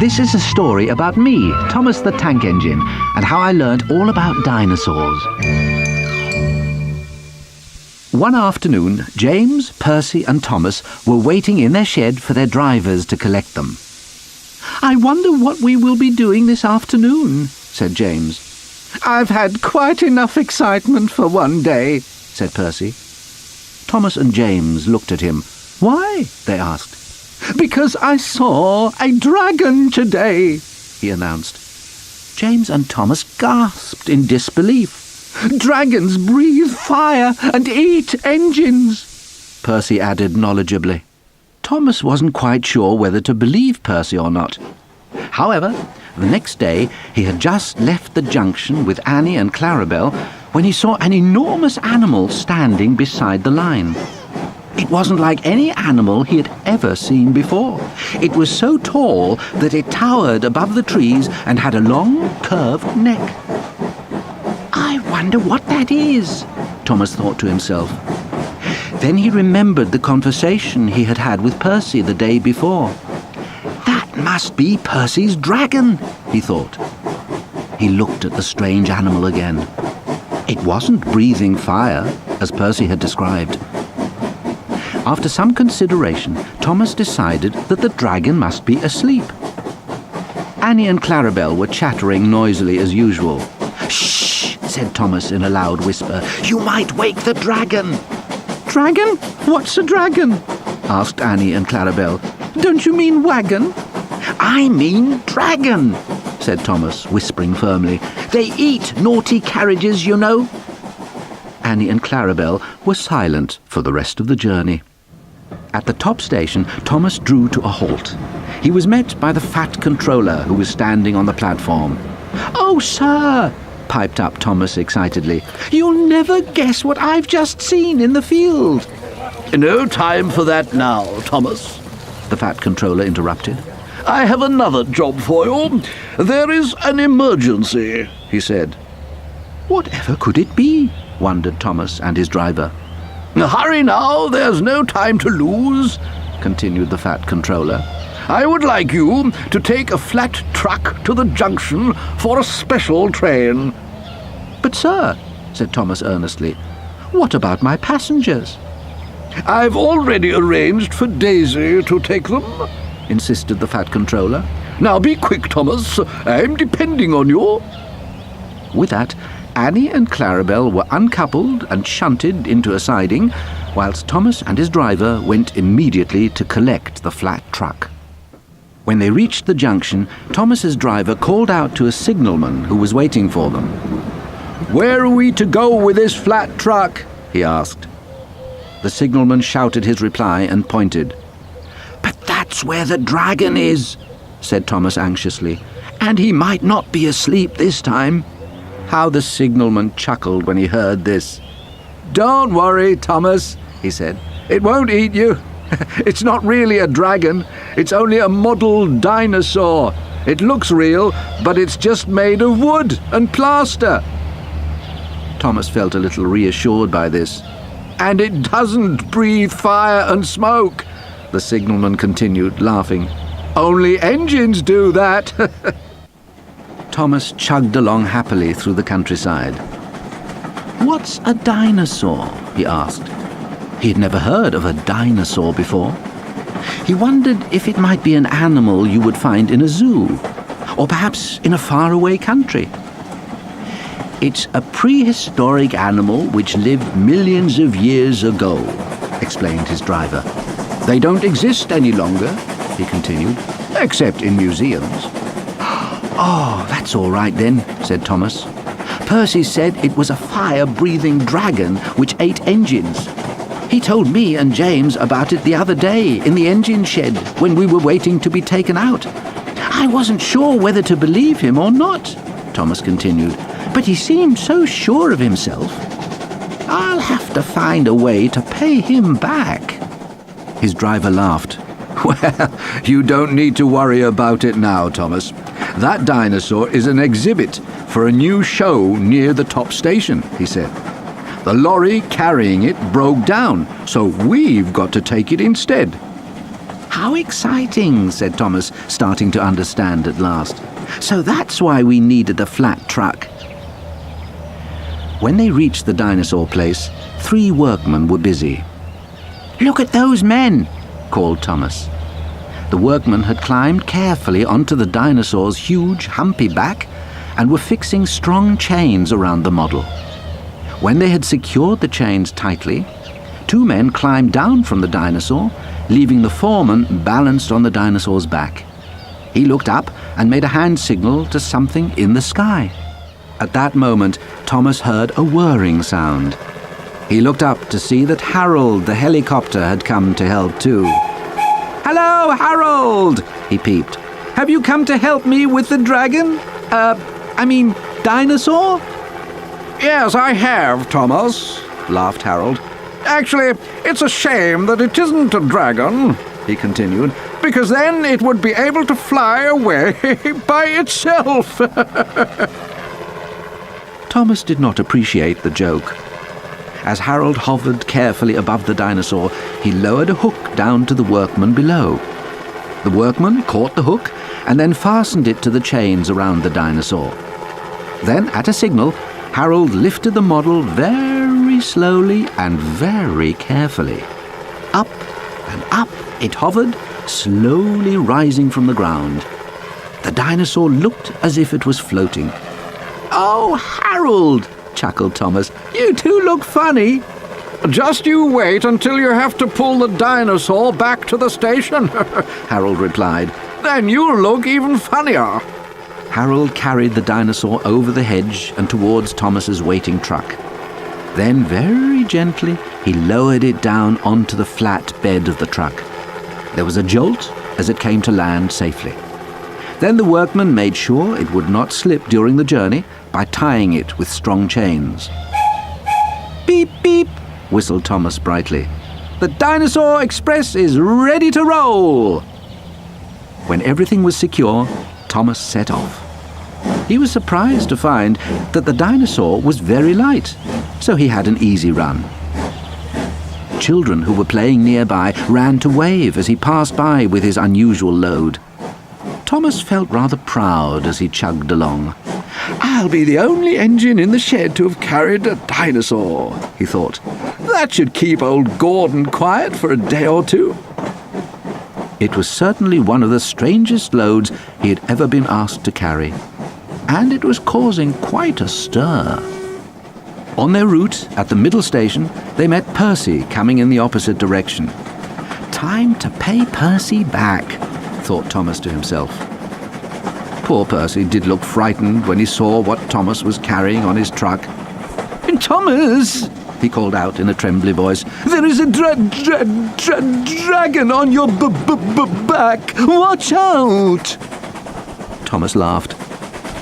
This is a story about me, Thomas the Tank Engine, and how I learned all about dinosaurs. One afternoon, James, Percy and Thomas were waiting in their shed for their drivers to collect them. "I wonder what we will be doing this afternoon," said James. "I've had quite enough excitement for one day," said Percy. Thomas and James looked at him. "Why?" they asked. "Because I saw a dragon today," he announced. James and Thomas gasped in disbelief. "Dragons breathe fire and eat engines," Percy added knowledgeably. Thomas wasn't quite sure whether to believe Percy or not. However, the next day he had just left the junction with Annie and Clarabel when he saw an enormous animal standing beside the line. It wasn't like any animal he had ever seen before. It was so tall that it towered above the trees and had a long, curved neck. "I wonder what that is," Thomas thought to himself. Then he remembered the conversation he had had with Percy the day before. "That must be Percy's dragon," he thought. He looked at the strange animal again. It wasn't breathing fire, as Percy had described. After some consideration, Thomas decided that the dragon must be asleep. Annie and Clarabel were chattering noisily as usual. "Shh!" said Thomas in a loud whisper. "You might wake the dragon." "Dragon? What's a dragon?" asked Annie and Clarabel. "Don't you mean wagon?" "I mean dragon," said Thomas, whispering firmly. "They eat naughty carriages, you know." Annie and Clarabel were silent for the rest of the journey. At the top station, Thomas drew to a halt. He was met by the fat controller who was standing on the platform. "Oh, sir," piped up Thomas excitedly, "you'll never guess what I've just seen in the field." "No time for that now, Thomas," the fat controller interrupted. "I have another job for you. There is an emergency," he said. Whatever could it be? Wondered Thomas and his driver. "Hurry now, there's no time to lose," continued the fat controller. "I would like you to take a flat truck to the junction for a special train." "But, sir," said Thomas earnestly, "what about my passengers?" "I've already arranged for Daisy to take them," insisted the fat controller. "Now be quick, Thomas. I'm depending on you." With that, Annie and Clarabel were uncoupled and shunted into a siding, whilst Thomas and his driver went immediately to collect the flat truck. When they reached the junction, Thomas's driver called out to a signalman who was waiting for them. "Where are we to go with this flat truck?" he asked. The signalman shouted his reply and pointed. "But that's where the dragon is," said Thomas anxiously, "and he might not be asleep this time." How the signalman chuckled when he heard this. "Don't worry, Thomas," he said. "It won't eat you. It's not really a dragon. It's only a model dinosaur. It looks real, but it's just made of wood and plaster." Thomas felt a little reassured by this. "And it doesn't breathe fire and smoke," the signalman continued, laughing. "Only engines do that." Thomas chugged along happily through the countryside. "What's a dinosaur?" he asked. He had never heard of a dinosaur before. He wondered if it might be an animal you would find in a zoo, or perhaps in a faraway country. "It's a prehistoric animal which lived millions of years ago," explained his driver. "They don't exist any longer," he continued, "except in museums." "Oh, that's all right then," said Thomas. "Percy said it was a fire-breathing dragon which ate engines. He told me and James about it the other day in the engine shed when we were waiting to be taken out. I wasn't sure whether to believe him or not," Thomas continued, "but he seemed so sure of himself. I'll have to find a way to pay him back." His driver laughed. "Well, you don't need to worry about it now, Thomas. That dinosaur is an exhibit for a new show near the top station," he said. "The lorry carrying it broke down, so we've got to take it instead." How exciting, said Thomas, starting to understand at last. So that's why we needed the flat truck. When they reached the dinosaur place, 3 workmen were busy. Look at those men, called Thomas. The workmen had climbed carefully onto the dinosaur's huge, humpy back and were fixing strong chains around the model. When they had secured the chains tightly, 2 men climbed down from the dinosaur, leaving the foreman balanced on the dinosaur's back. He looked up and made a hand signal to something in the sky. At that moment, Thomas heard a whirring sound. He looked up to see that Harold the helicopter had come to help too. "Hello, Harold!" he peeped. "Have you come to help me with the dragon? Dinosaur?" "Yes, I have, Thomas," laughed Harold. "Actually, it's a shame that it isn't a dragon," he continued, "because then it would be able to fly away by itself." Thomas did not appreciate the joke. As Harold hovered carefully above the dinosaur, he lowered a hook down to the workman below. The workman caught the hook and then fastened it to the chains around the dinosaur. Then, at a signal, Harold lifted the model very slowly and very carefully. Up and up it hovered, slowly rising from the ground. The dinosaur looked as if it was floating. "Oh, Harold!" chuckled Thomas. "You do look funny." "Just you wait until you have to pull the dinosaur back to the station," Harold replied. "Then you'll look even funnier." Harold carried the dinosaur over the hedge and towards Thomas's waiting truck. Then, very gently, he lowered it down onto the flat bed of the truck. There was a jolt as it came to land safely. Then the workman made sure it would not slip during the journey by tying it with strong chains. "Beep, beep," whistled Thomas brightly. "The Dinosaur Express is ready to roll." When everything was secure, Thomas set off. He was surprised to find that the dinosaur was very light, so he had an easy run. Children who were playing nearby ran to wave as he passed by with his unusual load. Thomas felt rather proud as he chugged along. "I'll be the only engine in the shed to have carried a dinosaur," he thought. "That should keep old Gordon quiet for a day or 2. It was certainly one of the strangest loads he had ever been asked to carry, and it was causing quite a stir. On their route, at the middle station, they met Percy coming in the opposite direction. "Time to pay Percy back," thought Thomas to himself. Poor Percy did look frightened when he saw what Thomas was carrying on his truck. "Thomas!" he called out in a trembly voice. "There is a dragon on your back! Watch out!" Thomas laughed.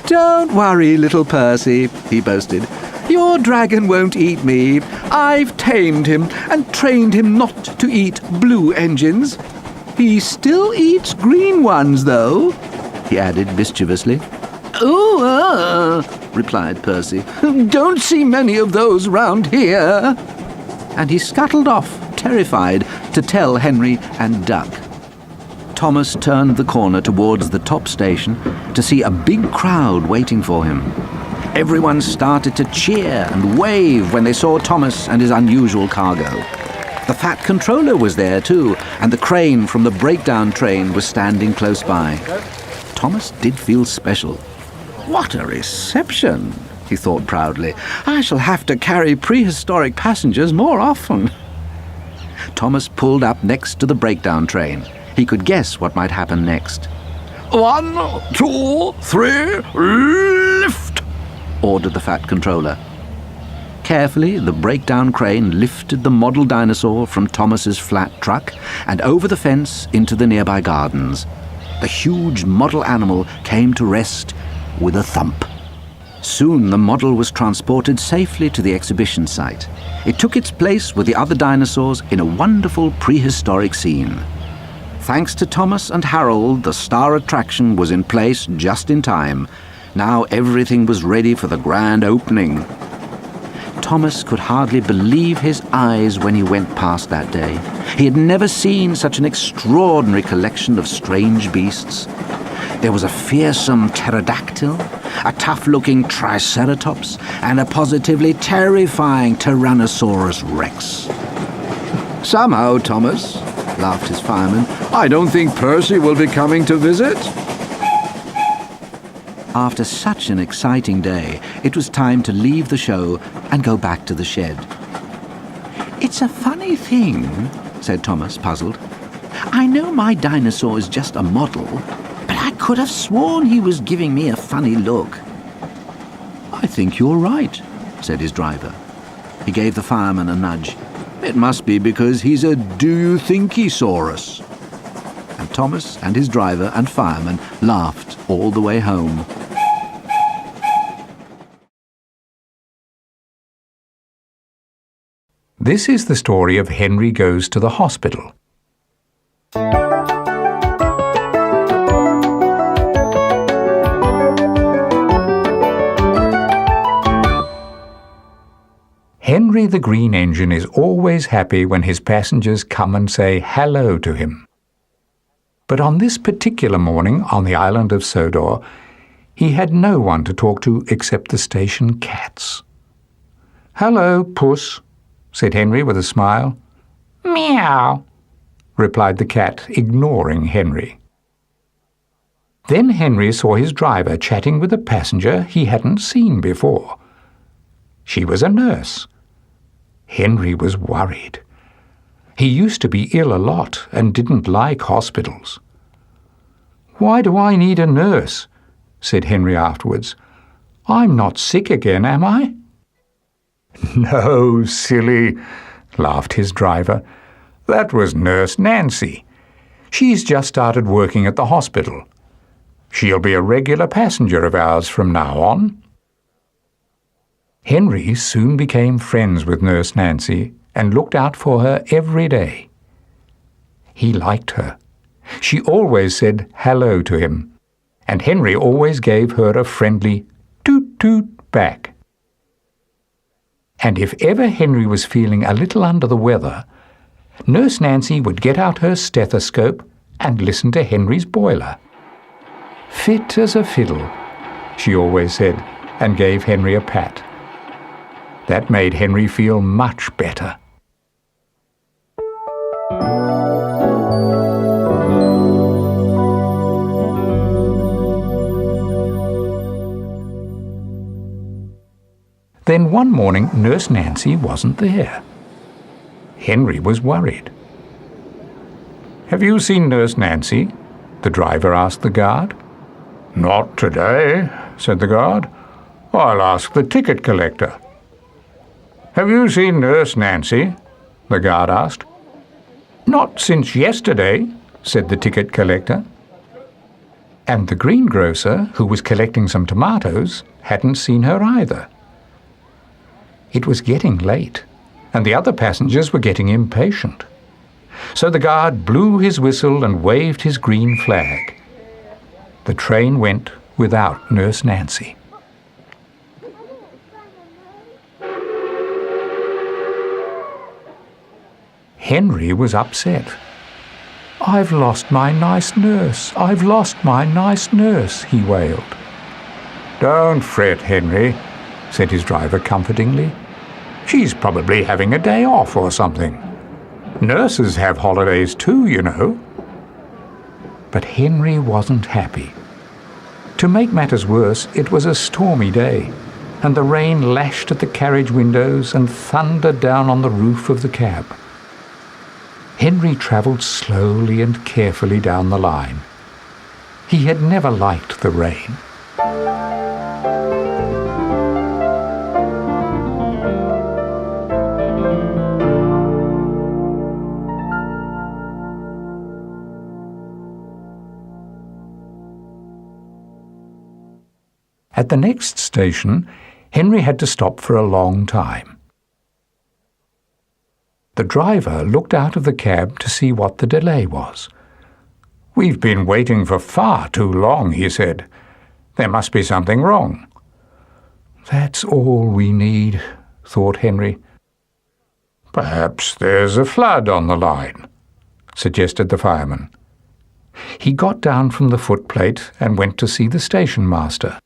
"Don't worry, little Percy," he boasted. "Your dragon won't eat me. I've tamed him and trained him not to eat blue engines. He still eats green ones, though," he added mischievously. "Oh, replied Percy. "Don't see many of those round here." And he scuttled off, terrified, to tell Henry and Duck. Thomas turned the corner towards the top station to see a big crowd waiting for him. Everyone started to cheer and wave when they saw Thomas and his unusual cargo. The Fat Controller was there too, and the crane from the breakdown train was standing close by. Thomas did feel special. "What a reception," he thought proudly. "I shall have to carry prehistoric passengers more often." Thomas pulled up next to the breakdown train. He could guess what might happen next. 1, 2, 3, lift! ordered the Fat Controller. Carefully, the breakdown crane lifted the model dinosaur from Thomas's flat truck and over the fence into the nearby gardens. The huge model animal came to rest with a thump. Soon the model was transported safely to the exhibition site. It took its place with the other dinosaurs in a wonderful prehistoric scene. Thanks to Thomas and Harold, the star attraction was in place just in time. Now everything was ready for the grand opening. Thomas could hardly believe his eyes when he went past that day. He had never seen such an extraordinary collection of strange beasts. There was a fearsome pterodactyl, a tough-looking triceratops, and a positively terrifying Tyrannosaurus rex. Somehow, Thomas, laughed his fireman, I don't think Percy will be coming to visit. After such an exciting day, it was time to leave the show and go back to the shed. "It's a funny thing," said Thomas, puzzled. "I know my dinosaur is just a model, but I could have sworn he was giving me a funny look." "I think you're right," said his driver. He gave the fireman a nudge. "It must be because he's a do-you-think-he-saurus." And Thomas and his driver and fireman laughed all the way home. This is the story of Henry Goes to the Hospital. Henry the Green Engine is always happy when his passengers come and say hello to him. But on this particular morning on the island of Sodor, he had no one to talk to except the station cats. "Hello, Puss," said Henry with a smile. "Meow," replied the cat, ignoring Henry. Then Henry saw his driver chatting with a passenger he hadn't seen before. She was a nurse. Henry was worried. He used to be ill a lot and didn't like hospitals. "Why do I need a nurse?" said Henry afterwards. "I'm not sick again, am I?" "No, silly," laughed his driver. "That was Nurse Nancy. She's just started working at the hospital. She'll be a regular passenger of ours from now on." Henry soon became friends with Nurse Nancy and looked out for her every day. He liked her. She always said hello to him, and Henry always gave her a friendly toot-toot back. And if ever Henry was feeling a little under the weather, Nurse Nancy would get out her stethoscope and listen to Henry's boiler. "Fit as a fiddle," she always said, and gave Henry a pat. That made Henry feel much better. Then one morning Nurse Nancy wasn't there. Henry was worried. "Have you seen Nurse Nancy?" the driver asked the guard. "Not today," said the guard. "I'll ask the ticket collector." "Have you seen Nurse Nancy?" the guard asked. "Not since yesterday," said the ticket collector. And the greengrocer, who was collecting some tomatoes, hadn't seen her either. It was getting late, and the other passengers were getting impatient. So the guard blew his whistle and waved his green flag. The train went without Nurse Nancy. Henry was upset. "I've lost my nice nurse, I've lost my nice nurse," he wailed. "Don't fret, Henry," said his driver comfortingly. "She's probably having a day off or something. Nurses have holidays too, you know." But Henry wasn't happy. To make matters worse, it was a stormy day, and the rain lashed at the carriage windows and thundered down on the roof of the cab. Henry travelled slowly and carefully down the line. He had never liked the rain. At the next station, Henry had to stop for a long time. The driver looked out of the cab to see what the delay was. "We've been waiting for far too long," he said. "There must be something wrong." "That's all we need," thought Henry. "Perhaps there's a flood on the line," suggested the fireman. He got down from the footplate and went to see the station master.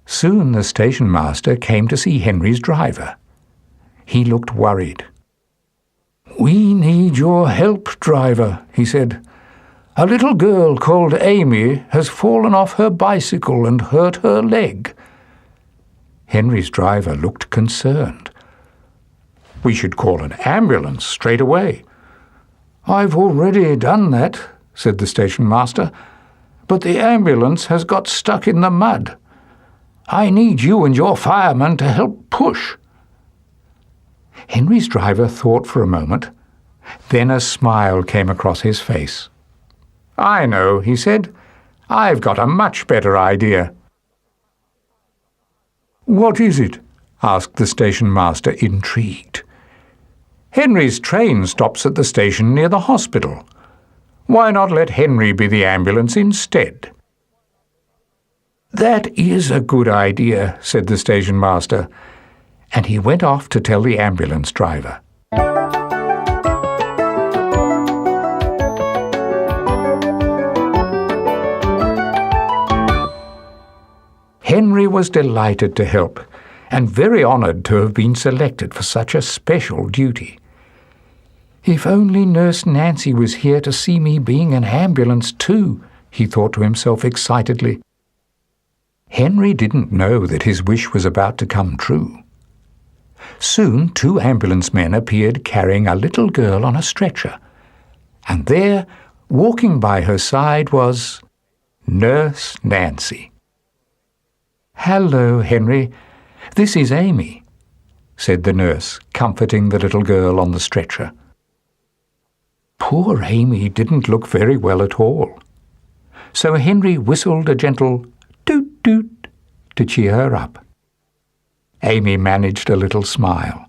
Soon the station master came to see Henry's driver. He looked worried. "We need your help, driver," he said. "A little girl called Amy has fallen off her bicycle and hurt her leg." Henry's driver looked concerned. "We should call an ambulance straight away." "I've already done that," said the station master, "but the ambulance has got stuck in the mud. I need you and your fireman to help push." Henry's driver thought for a moment. Then a smile came across his face. "I know," he said. "I've got a much better idea." "What is it?" asked the station master, intrigued. "Henry's train stops at the station near the hospital. Why not let Henry be the ambulance instead?" "That is a good idea," said the station master, and he went off to tell the ambulance driver. Henry was delighted to help, and very honoured to have been selected for such a special duty. "If only Nurse Nancy was here to see me being an ambulance too," he thought to himself excitedly. Henry didn't know that his wish was about to come true. Soon 2 ambulance men appeared carrying a little girl on a stretcher, and there, walking by her side, was Nurse Nancy. "Hello, Henry. This is Amy," said the nurse, comforting the little girl on the stretcher. Poor Amy didn't look very well at all, so Henry whistled a gentle toot-toot to cheer her up. Amy managed a little smile.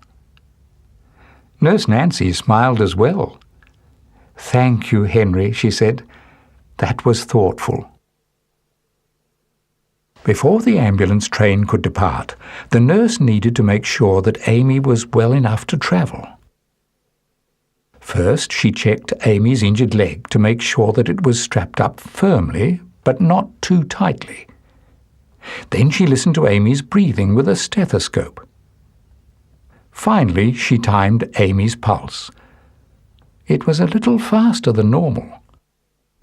Nurse Nancy smiled as well. "Thank you, Henry," she said. "That was thoughtful." Before the ambulance train could depart, the nurse needed to make sure that Amy was well enough to travel. First, she checked Amy's injured leg to make sure that it was strapped up firmly, but not too tightly. Then she listened to Amy's breathing with a stethoscope. Finally, she timed Amy's pulse. It was a little faster than normal.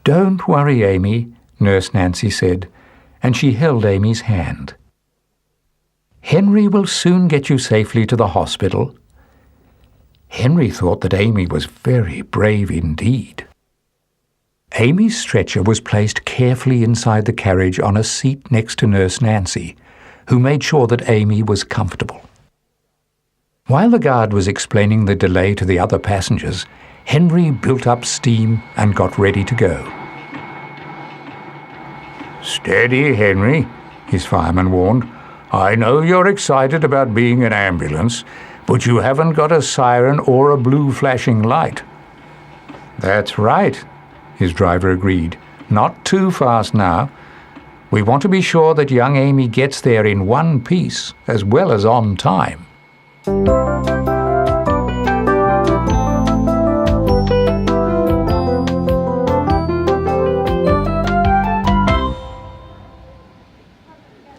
"Don't worry, Amy," Nurse Nancy said, and she held Amy's hand. "Henry will soon get you safely to the hospital." Henry thought that Amy was very brave indeed. Amy's stretcher was placed carefully inside the carriage on a seat next to Nurse Nancy, who made sure that Amy was comfortable. While the guard was explaining the delay to the other passengers, Henry built up steam and got ready to go. "Steady, Henry," his fireman warned. "I know you're excited about being an ambulance, but you haven't got a siren or a blue flashing light." "That's right," his driver agreed. "Not too fast now. We want to be sure that young Amy gets there in one piece, as well as on time."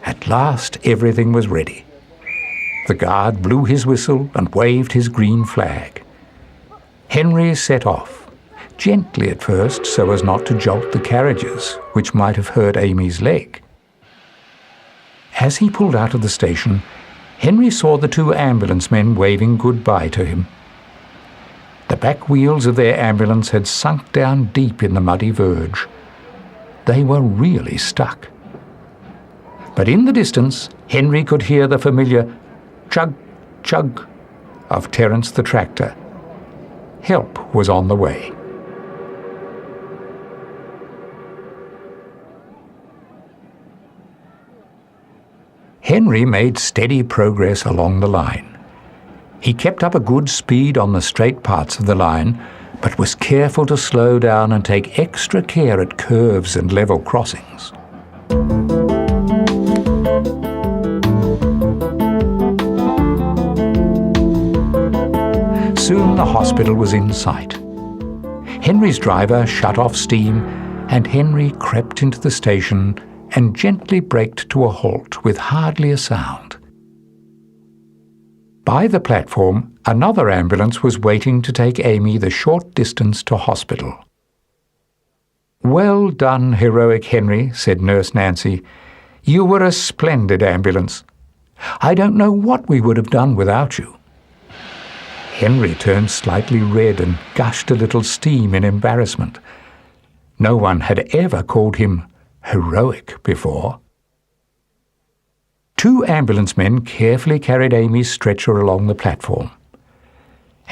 At last everything was ready. The guard blew his whistle and waved his green flag. Henry set off, gently at first so as not to jolt the carriages, which might have hurt Amy's leg. As he pulled out of the station, Henry saw the 2 ambulance men waving goodbye to him. The back wheels of their ambulance had sunk down deep in the muddy verge. They were really stuck. But in the distance, Henry could hear the familiar chug, chug of Terence the tractor. Help was on the way. Henry made steady progress along the line. He kept up a good speed on the straight parts of the line, but was careful to slow down and take extra care at curves and level crossings. soon the hospital was in sight. Henry's driver shut off steam, and Henry crept into the station and gently braked to a halt with hardly a sound. By the platform, another ambulance was waiting to take Amy the short distance to hospital. "Well done, heroic Henry," said Nurse Nancy. "You were a splendid ambulance. I don't know what we would have done without you." Henry turned slightly red and gushed a little steam in embarrassment. No one had ever called him heroic before. 2 ambulance men carefully carried Amy's stretcher along the platform.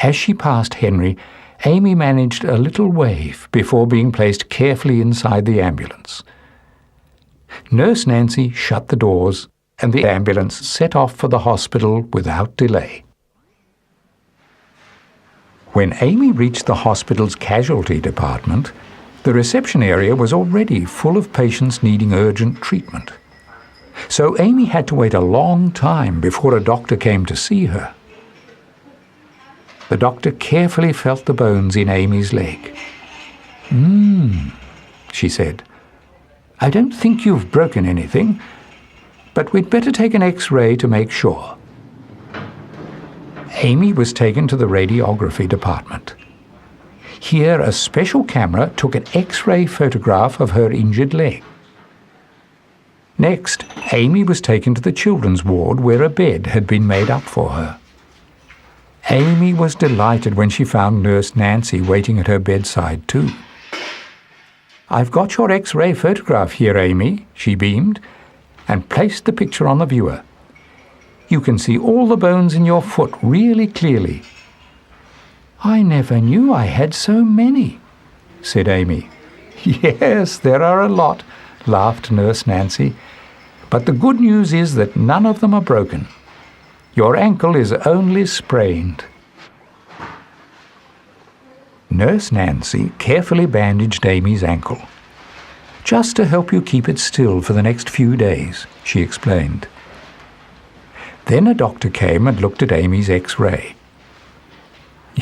As she passed Henry, Amy managed a little wave before being placed carefully inside the ambulance. Nurse Nancy shut the doors, and the ambulance set off for the hospital without delay. When Amy reached the hospital's casualty department, the reception area was already full of patients needing urgent treatment. So Amy had to wait a long time before a doctor came to see her. The doctor carefully felt the bones in Amy's leg. She said. "I don't think you've broken anything, but we'd better take an X-ray to make sure." Amy was taken to the radiography department. Here, a special camera took an X-ray photograph of her injured leg. Next, Amy was taken to the children's ward where a bed had been made up for her. Amy was delighted when she found Nurse Nancy waiting at her bedside too. "I've got your X-ray photograph here, Amy," she beamed, and placed the picture on the viewer. "You can see all the bones in your foot really clearly." "I never knew I had so many," said Amy. "Yes, there are a lot," laughed Nurse Nancy. "But the good news is that none of them are broken. Your ankle is only sprained." Nurse Nancy carefully bandaged Amy's ankle. "Just to help you keep it still for the next few days," she explained. Then a doctor came and looked at Amy's X-ray.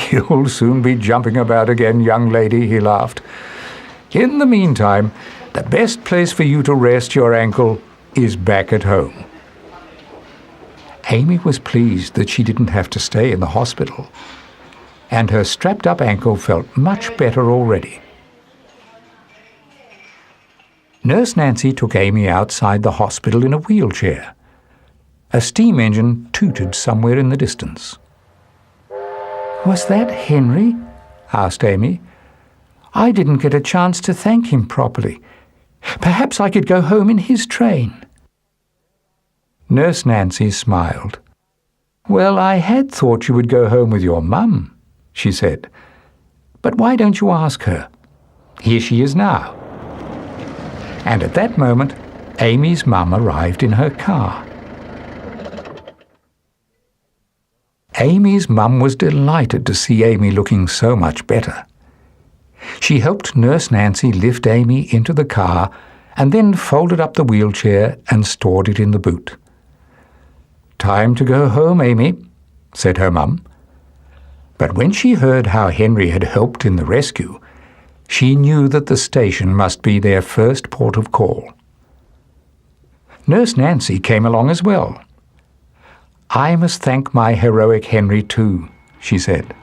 "You'll soon be jumping about again, young lady," he laughed. "In the meantime, the best place for you to rest your ankle is back at home." Amy was pleased that she didn't have to stay in the hospital, and her strapped-up ankle felt much better already. Nurse Nancy took Amy outside the hospital in a wheelchair. A steam engine tooted somewhere in the distance. "Was that Henry?" asked Amy. "I didn't get a chance to thank him properly. Perhaps I could go home in his train." Nurse Nancy smiled. "Well, I had thought you would go home with your mum," she said. "But why don't you ask her? Here she is now." And at that moment, Amy's mum arrived in her car. Amy's mum was delighted to see Amy looking so much better. She helped Nurse Nancy lift Amy into the car and then folded up the wheelchair and stored it in the boot. "Time to go home, Amy," said her mum. But when she heard how Henry had helped in the rescue, she knew that the station must be their first port of call. Nurse Nancy came along as well. "I must thank my heroic Henry too," she said.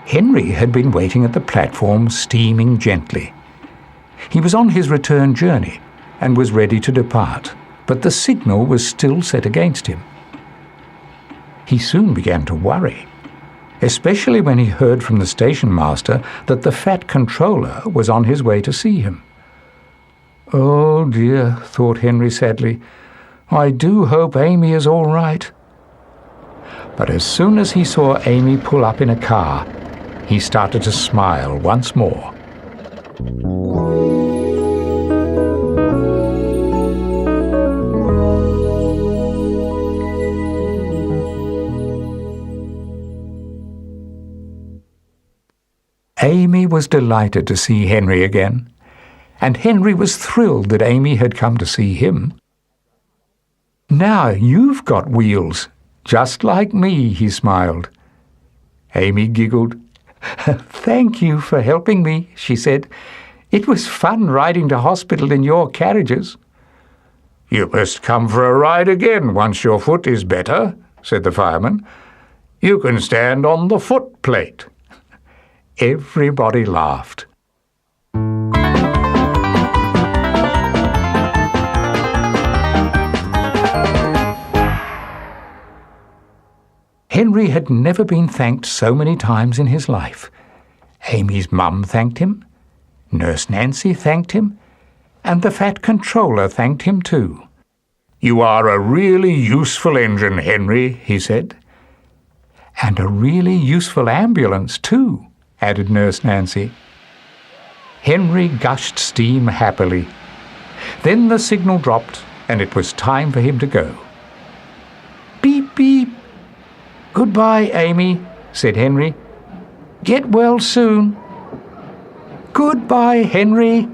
Henry had been waiting at the platform, steaming gently. He was on his return journey and was ready to depart, but the signal was still set against him. He soon began to worry, especially when he heard from the station master that the fat controller was on his way to see him. "Oh dear," thought Henry sadly, "I do hope Amy is all right." But as soon as he saw Amy pull up in a car, he started to smile once more. Amy was delighted to see Henry again, and Henry was thrilled that Amy had come to see him. "Now you've got wheels, just like me," he smiled. Amy giggled. "Thank you for helping me," she said. "It was fun riding to hospital in your carriages." "You must come for a ride again once your foot is better," said the fireman. "You can stand on the footplate." Everybody laughed. Henry had never been thanked so many times in his life. Amy's mum thanked him, Nurse Nancy thanked him, and the Fat Controller thanked him too. "You are a really useful engine, Henry," he said. "And a really useful ambulance too," added Nurse Nancy. Henry gushed steam happily. Then the signal dropped, and it was time for him to go. "Beep, beep." "Goodbye, Amy," said Henry. "Get well soon." "Goodbye, Henry."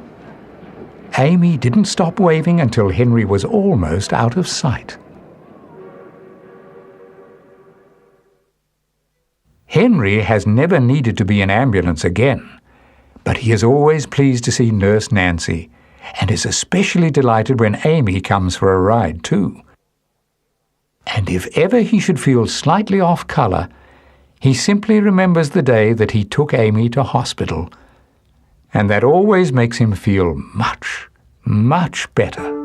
Amy didn't stop waving until Henry was almost out of sight. Henry has never needed to be an ambulance again, but he is always pleased to see Nurse Nancy, and is especially delighted when Amy comes for a ride too. And if ever he should feel slightly off colour, he simply remembers the day that he took Amy to hospital, and that always makes him feel much, much better.